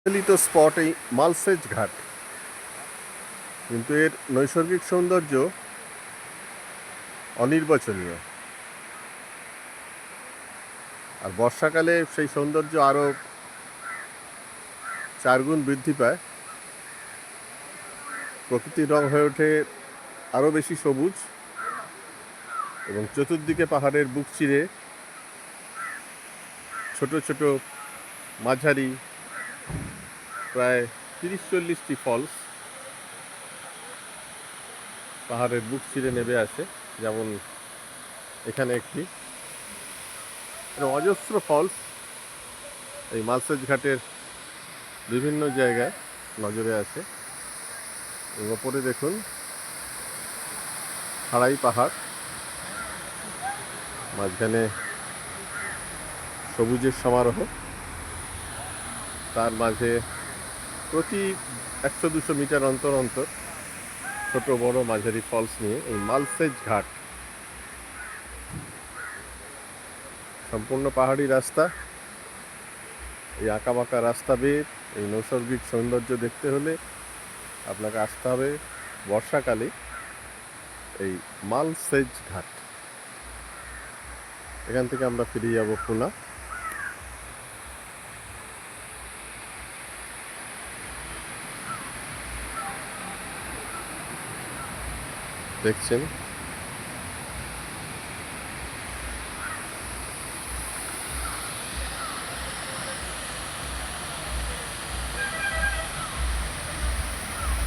মিলিত স্পট এই মালসেজ ঘাট, কিন্তু এর নৈসর্গিক সৌন্দর্য অনির্বচনীয়। আর বর্ষাকালে সেই সৌন্দর্য আরও 4 গুণ বৃদ্ধি পায়। প্রকৃতির রং হয়ে ওঠে আরও বেশি সবুজ, এবং চতুর্দিকে পাহাড়ের বুক চিরে ছোট ছোট মাঝারি প্রায় 30-40টি ফলস পাহাড়ের বুক চিরে নেমে আসে। যেমন এখানে একটি, অজস্র ফলস এই মালসেজ ঘাটের বিভিন্ন জায়গায় নজরে আসে। এবং ওপরে দেখুন খাড়াই পাহাড়, মাঝখানে সবুজের সমারোহ, তার মাঝে প্রতি 100-200 মিটার অন্তর অন্তর ছোট বড় মাঝারি ফলস নিয়ে এই মালসেজ ঘাট। সম্পূর্ণ পাহাড়ি রাস্তা। এই আঁকাবাঁকা রাস্তা বেয়ে এই নৈসর্গিক সৌন্দর্য দেখতে হলে আপনাকে আসতে হবে বর্ষাকালে এই মালসেজ ঘাট। এখান থেকে আমরা ফিরে যাব খুলনা। দেখছেন